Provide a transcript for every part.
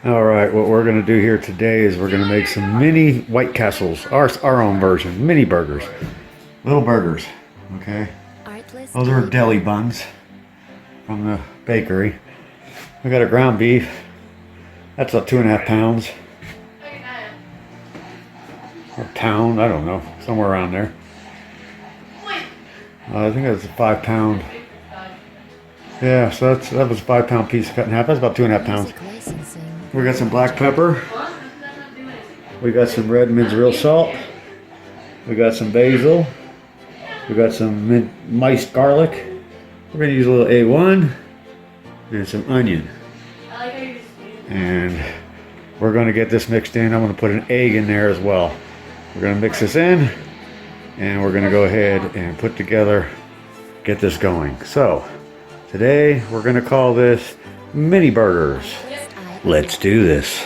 All right, what we're going to do here today is we're going to make some mini White Castles, our own version, mini burgers, little burgers, okay? Those are deli buns from the bakery. We got a ground beef. That's about 2.5 pounds. Or a pound, I don't know, somewhere around there. I think that's a 5 pound. Yeah, so that was a 5 pound piece cut in half. That's about 2.5 pounds. We got some black pepper. We got some Redmond's real salt. We got some basil. We got some minced garlic. We're gonna use a little A1 and some onion. And we're gonna get this mixed in. I'm gonna put an egg in there as well. We're gonna mix this in and we're gonna go ahead and put together, get this going. So today we're gonna call this mini burgers. Let's do this.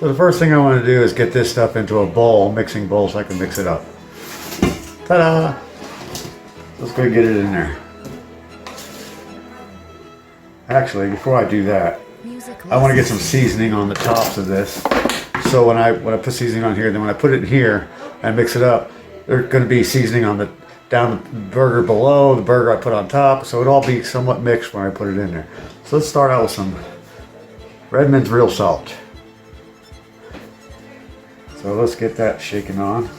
So the first thing I want to do is get this stuff into a bowl, mixing bowl, so I can mix it up. Ta-da! Let's go get it in there. Actually, before I do that, I want to get some seasoning on the tops of this. So when I put seasoning on here, then when I put it in here and mix it up, there's going to be seasoning on the down the burger below, the burger I put on top, so it'll all be somewhat mixed when I put it in there. So let's start out with some Redmond's real salt. So let's get that shaken on.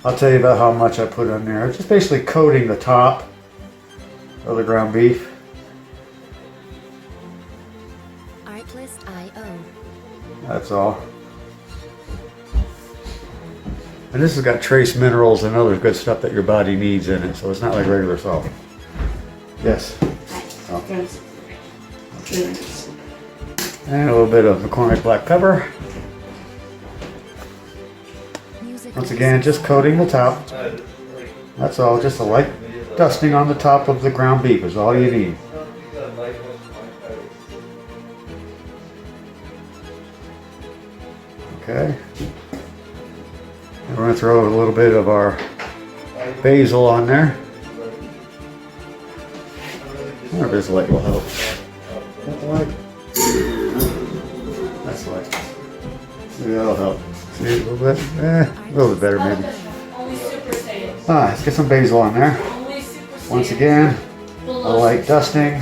I'll tell you about how much I put on there. It's just basically coating the top of the ground beef. Artlist.io. That's all. And this has got trace minerals and other good stuff that your body needs in it, so it's not like regular salt. Yes. Oh. And a little bit of McCormick black pepper. Once again, just coating the top. That's all, just a light dusting on the top of the ground beef is all you need. Okay. And we're going to throw a little bit of our basil on there. I wonder if this light will help. That's light. That's light. Maybe that'll help. See a little bit? A little bit better maybe. Let's get some basil on there. Once again, a light dusting.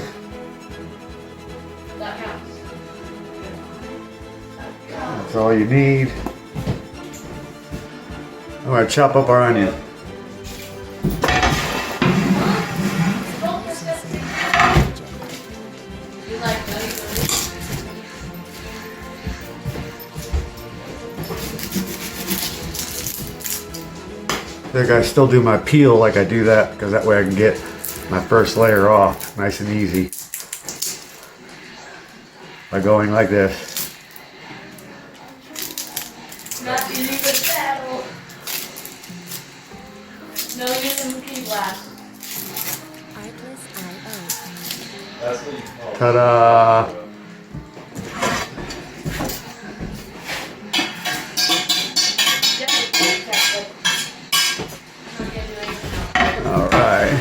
That's all you need. I'm going to chop up our onion. I think I still do my peel like I do that because that way I can get my first layer off nice and easy by going like this. Not easy with battle. No using pea glass. Ta-da! All right.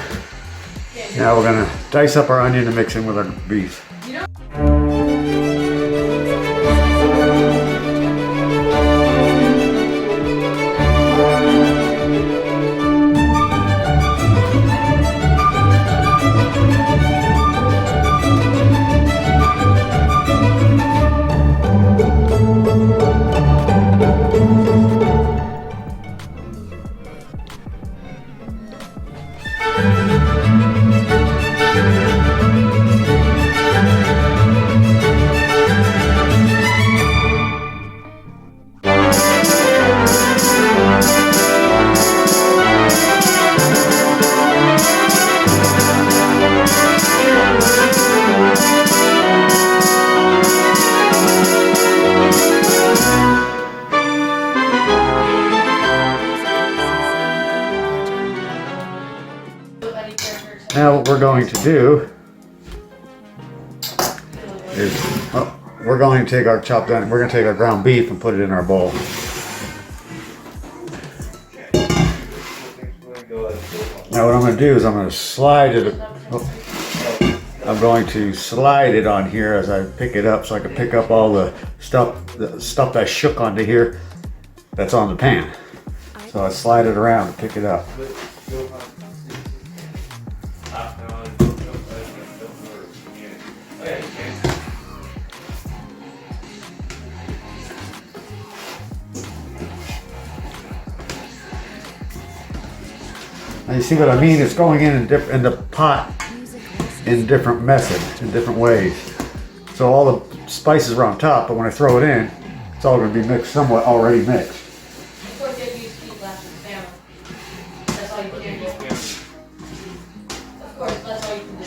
Now we're gonna dice up our onion and mix in with our beef. Now what we're going to do is, we're going to take our chopped onion, we're going to take our ground beef and put it in our bowl. Now what I'm going to do is I'm going to slide it, I'm going to slide it on here as I pick it up so I can pick up all the stuff that shook onto here that's on the pan. So I slide it around and pick it up. And you see what I mean? It's going in the pot in different methods, in different ways. So all the spices are on top, but when I throw it in, it's all going to be mixed, somewhat already mixed. Of course, you have to use heat glass with family. That's all you can do. Of course, that's all you can do.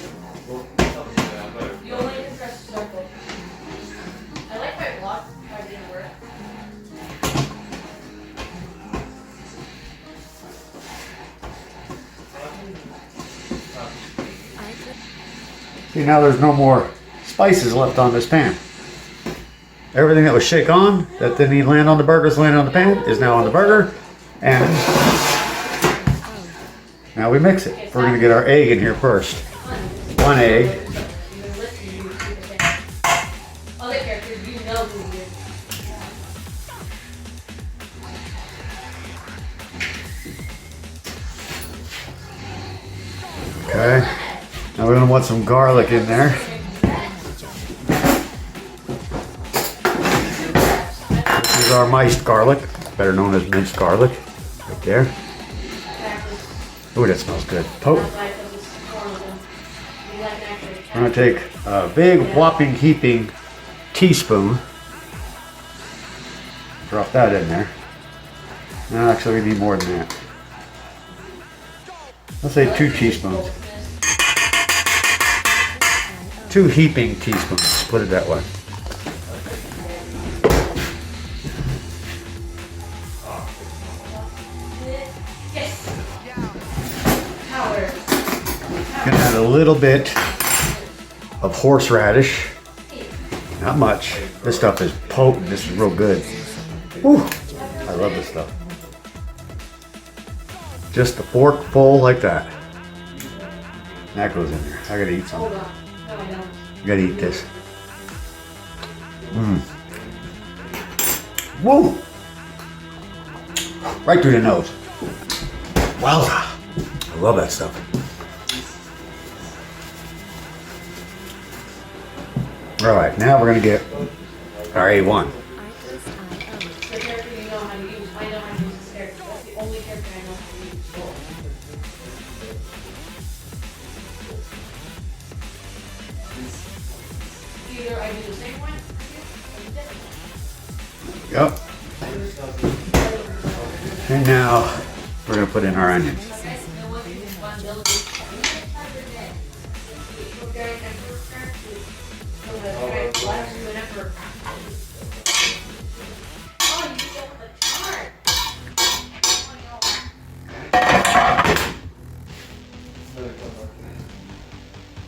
You only can press a circle. I like my block, if I didn't work. See, now there's no more spices left on this pan. Everything that was shake on, that didn't even land on the burgers, landed on the pan, is now on the burger. And now we mix it. We're gonna get our egg in here first. One egg. Other characters, you know who he is. Okay. Now we're gonna want some garlic in there. This is our miced garlic, better known as minced garlic, right there. Ooh, that smells good. Potent. We're gonna take a big whopping heaping teaspoon. Drop that in there. No, actually we need more than that. Let's say 2 teaspoons. 2 heaping teaspoons, put it that way. Yes. Power. Gonna add a little bit of horseradish. Not much. This stuff is potent. This is real good. Whew. I love this stuff. Just a fork full like that. That goes in there. I gotta eat some. Hold on. No, I don't. You gotta eat this. Mmm. Whoa! Right through the nose. Wowza! I love that stuff. Alright, now we're gonna get our A1. The character you know how to use. I know how to use this character. That's the only character I know how to use. Either I do the same one, or you different. Yep. And now we're gonna put in our onions.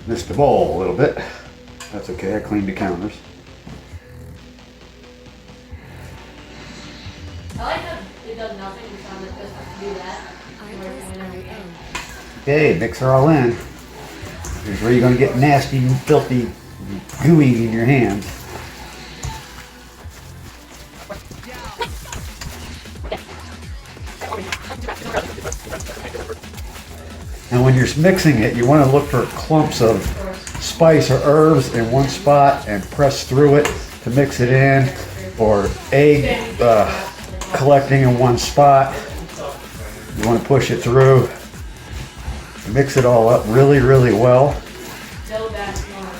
Missed the bowl a little bit. That's okay, I cleaned the counters. I like how it does nothing, you sound like this has to do that. Okay, mix her all in. Here's where you're gonna get nasty, filthy, gooey in your hands. And when you're mixing it, you want to look for clumps of spice or herbs in one spot and press through it to mix it in, or egg collecting in one spot. You want to push it through. Mix it all up really, really well. No bad smart.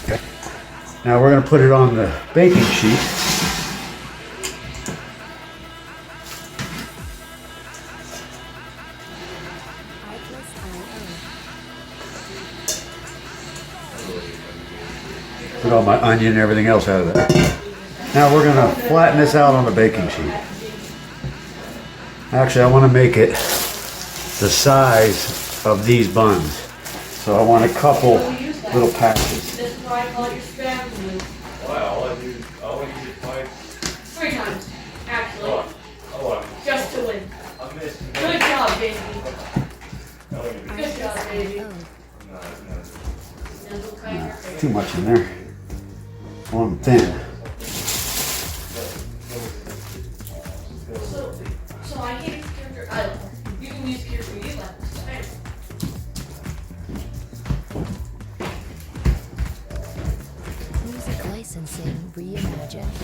Okay. Now we're going to put it on the baking sheet. Put all my onion and everything else out of there. Now we're going to flatten this out on the baking sheet. Actually, I want to make it the size of these buns. So I want a couple little patches. This is why I call it your spam move. Wow, all I use it twice. 3 times, actually. Oh, Just to win. I missed. Good job, baby. job, baby. IO. Dental chiropractor. Too much in there. On thin. So I can't use character. You can use character you like. It's fine. Music licensing reimagined.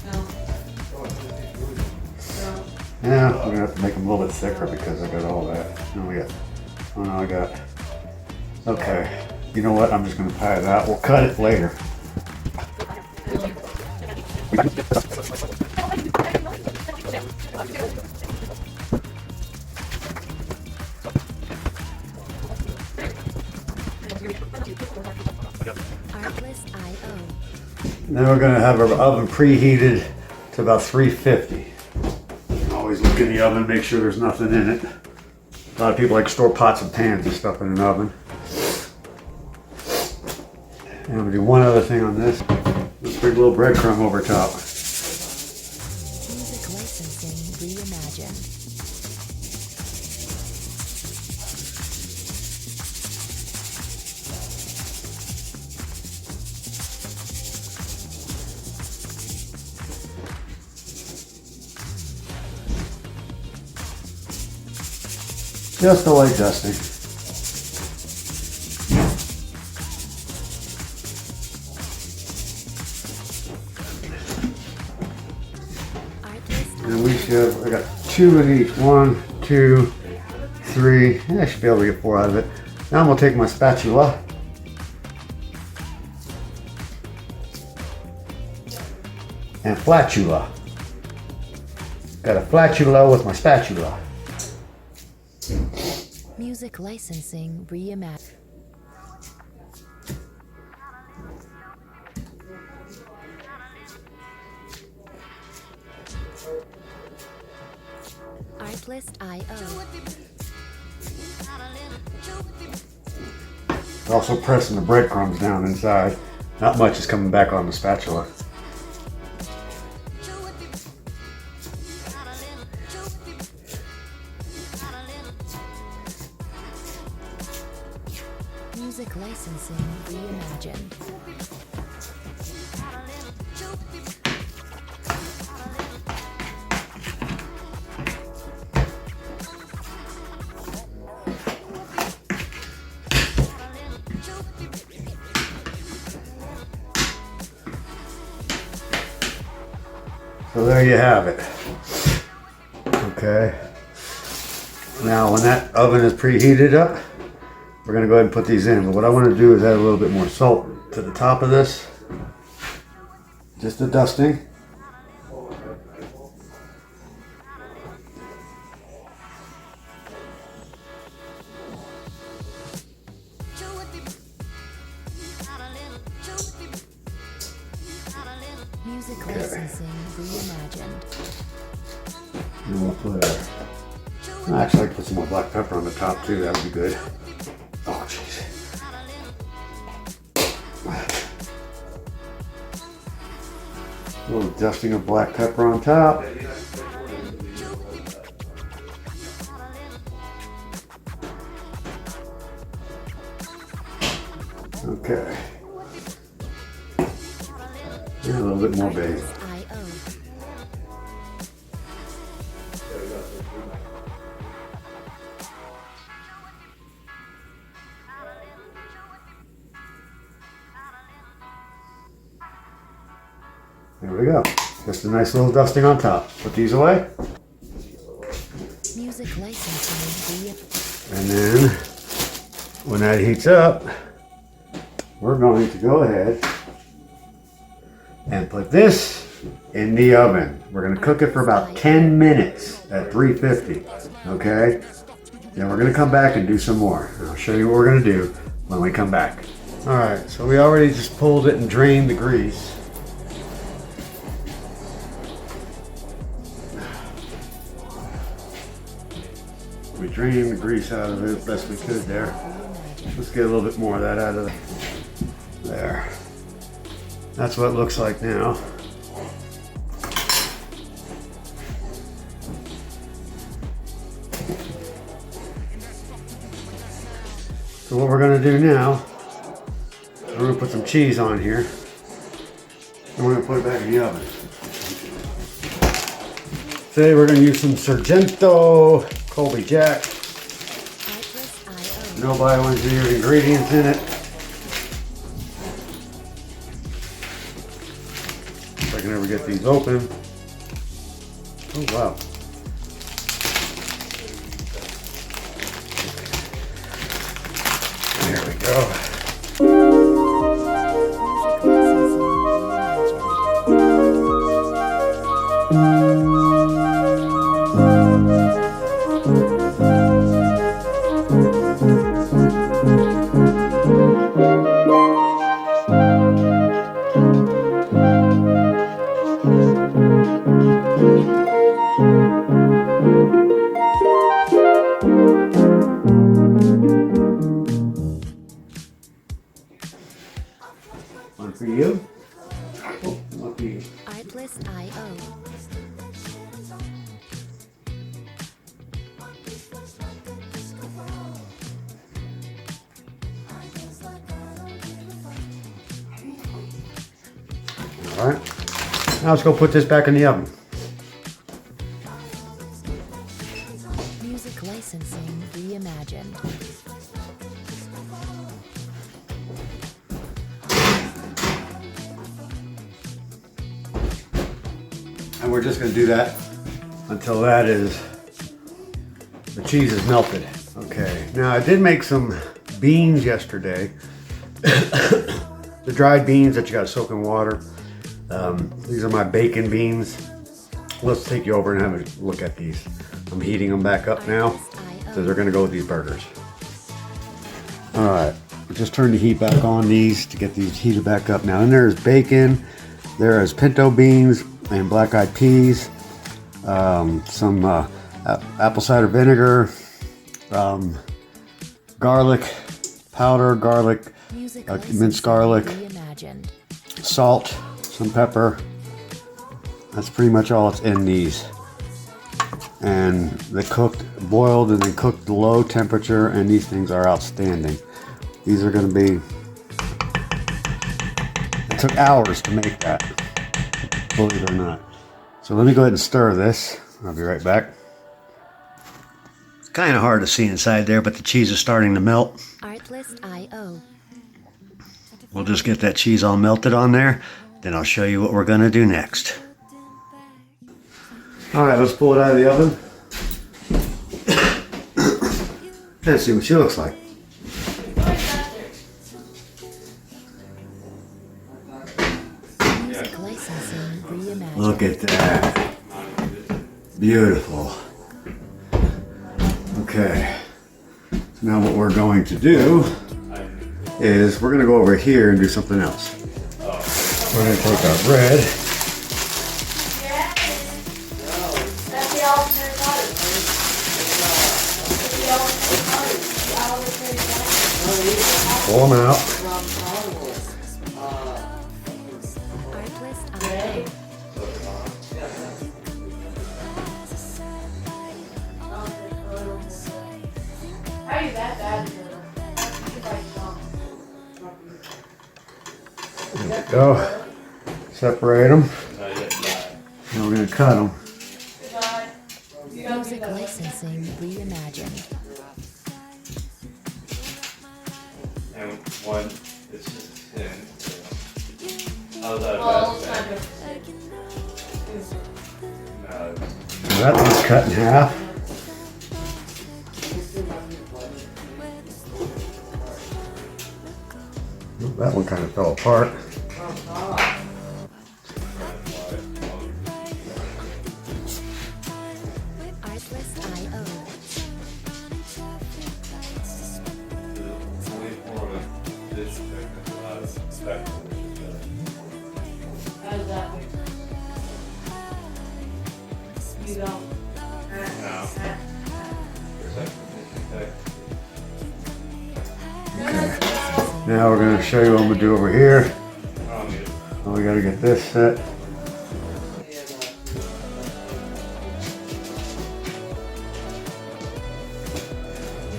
No. No. Yeah, we're gonna have to make them a little bit thicker because I got all that. Oh no, I got. Okay. You know what? I'm just gonna tie it out. We'll cut it later. Artlist IO. Then we're gonna have our oven preheated to about 350. Always look in the oven, make sure there's nothing in it. A lot of people like to store pots and pans and stuff in an oven. And I'm gonna do one other thing on this. This big little breadcrumb over top. Music licensing reimagined. Just a light dusting. Artlist And we should, I got 2 of each. 1, 2, 3. I should be able to get 4 out of it. Now I'm gonna take my spatula. And flatula. Got a flatula with my spatula. Music licensing reimagined. Artlist IO. Also pressing the breadcrumbs down inside. Not much is coming back on the spatula. Music licensing reimagined. So there you have it. Okay. Now when that oven is preheated up, we're gonna go ahead and put these in. But what I want to do is add a little bit more salt to the top of this. Just a dusting. Music licensing reimagined. And we'll put actually I could put some more black pepper on the top too, that would be good. Oh jeez. A little dusting of black pepper on top. Okay. And a little bit more basil. Artlist IO. There we go. Just a nice little dusting on top. Put these away. Music licensing reimagined. And then when that heats up, we're going to go ahead and put this in the oven. We're going to cook it for about 10 minutes at 350. Okay? Then we're going to come back and do some more. And I'll show you what we're going to do when we come back. All right, so we already just pulled it and drained the grease. We drained the grease out of it as best we could there. Let's get a little bit more of that out of there. That's what it looks like now. So what we're gonna do now, we're gonna put some cheese on here. And we're gonna put it back in the oven. Today we're gonna use some Sargento Colby Jack. Artlist IO. No bioengineered ingredients in it. If I can ever get these open. Oh wow. There we go. One for you. Oh, one for you. Artlist IO. All right. Now let's go put this back in the oven. Music licensing reimagined. And we're just gonna do that until the cheese is melted. Okay, now I did make some beans yesterday. The dried beans that you gotta soak in water. These are my bacon beans. Let's take you over and have a look at these. I'm heating them back up now, so they're gonna go with these burgers. All right, just turn the heat back on these to get these heated back up. Now, and there's bacon, there is pinto beans and black-eyed peas, some apple cider vinegar, garlic powder, Music minced licensing garlic, reimagined. salt, some pepper. That's pretty much all that's in these. And they boiled and then cooked low temperature, and these things are outstanding. These are gonna be, it took hours to make that, believe it or not. So let me go ahead and stir this. I'll be right back. It's kind of hard to see inside there, but the cheese is starting to melt. Artlist IO. We'll just get that cheese all melted on there, then I'll show you what we're gonna do next. All right, let's pull it out of the oven. Let's see what she looks like. Music licensing reimagined. Look at that. Beautiful. Okay. So now what we're going to do is we're going to go over here and do something else. We're going to take our bread. That's the alternate cottage. That's the alternate cottage. The alternate cottage. Pull them out. Artlist IO. How are you that bad? There we go. Separate them. Now we're going to cut them. Music licensing reimagined. And one, it's just thin. How's that Well, best? it's not good. No, That one's cut in half. That one kind of fell apart. Artlist IO. How does that work? You don't. Now we're going to show you what I'm going to do over here. Oh, we got to get this set.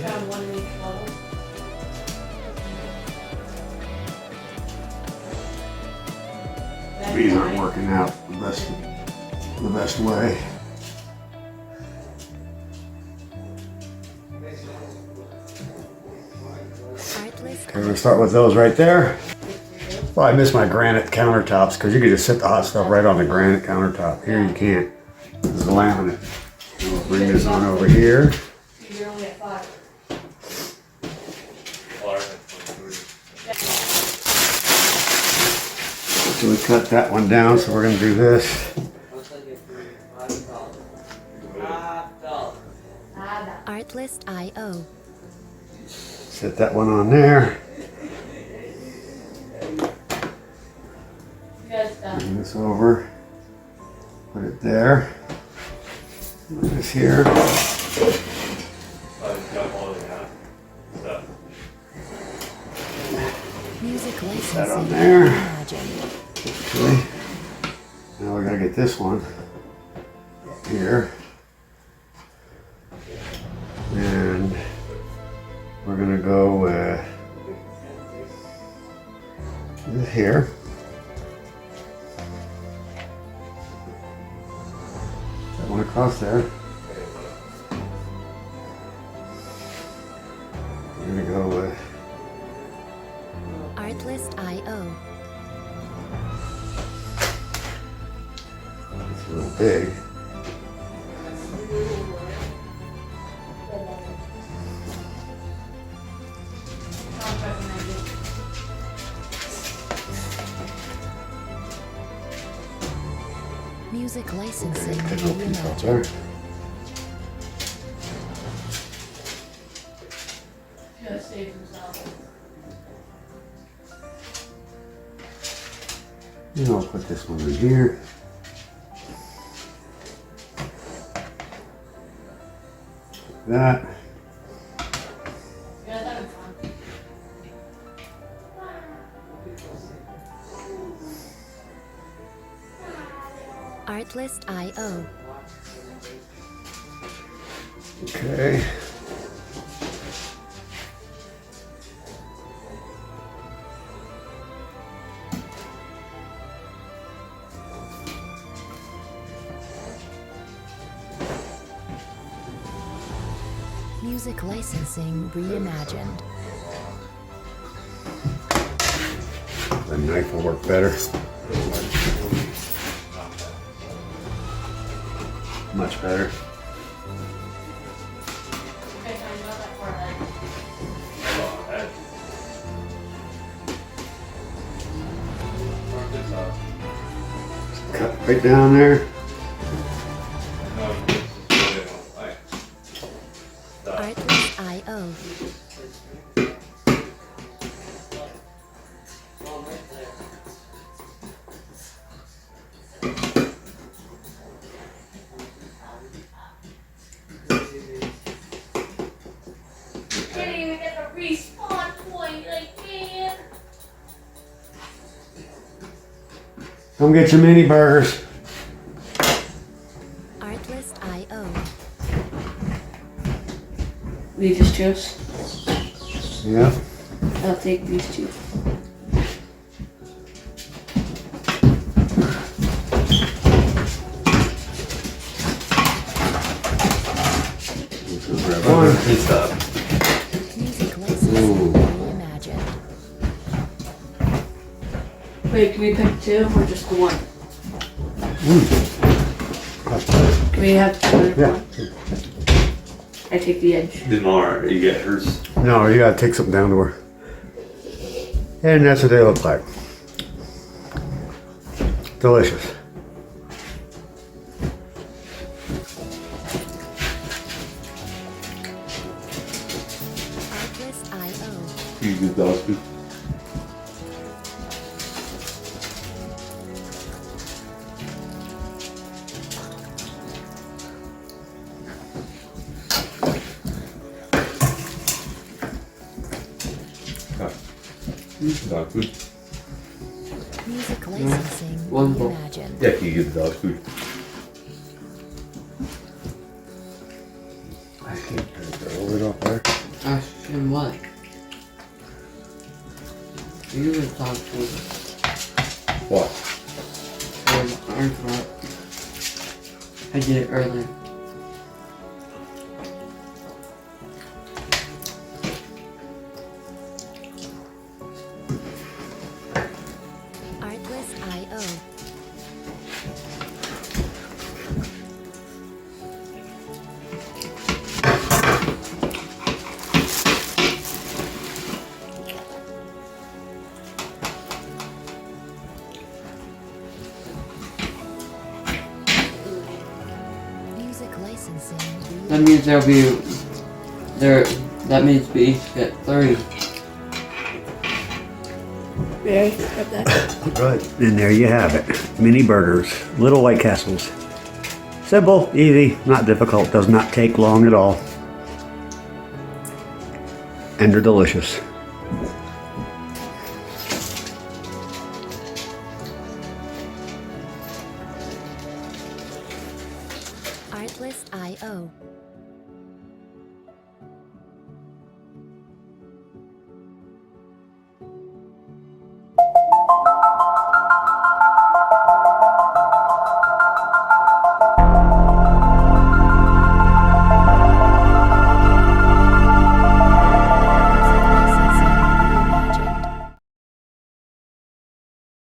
Found one in each level. These aren't working out the best way. Artlist Okay, we're gonna start with those right there. Well, I miss my granite countertops because you can just sit the hot stuff right on the granite countertop. Here you can't. This is laminate. We'll bring this on over here. You're only at 5. So we cut that one down, so we're gonna do this. Artlist.io. Set that one on there. You guys done? Bring this over. Put it there. Put this here. Music That on licensing there. reimagined. Okay. Now we gotta get this one up here. And we're gonna go with this here. That one across there. We're gonna go with Artlist.io. it's a little big. Music licensing Cut a little piece off there. reimagined. You gotta save himself. And I'll put this one in here. That. You guys having fun? Artlist.io. Okay. Music licensing reimagined. The knife will work better. Much better. Okay, so you're not that far ahead. Cut right down there. Artlist.io. Didn't even get the respawn point, like, man. Come get your mini burgers. Artlist.io. Regis juice. Yeah. I'll take these two. Grab one. It's up. Music licensing Ooh. reimagined. Wait, can we pick 2 or just the 1? That's better. Can we have 2? Yeah. I take the edge. Demar, you get hers. No, you gotta take something down to her. And that's what they look like. Delicious. Artlist.io. You get dog food. Dog food. Music licensing One book. reimagined. Yeah, you get the dog food. I can't throw it up there. Ask him what? You were talking. What? Iron Flat. I did it earlier. Artlist.io. Music licensing. That means there'll be there. That means we each get 30. Yeah, got that. Good. And there you have it. Mini burgers. Little White Castles. Simple, easy, not difficult, does not take long at all. And they're delicious. Artlist.io.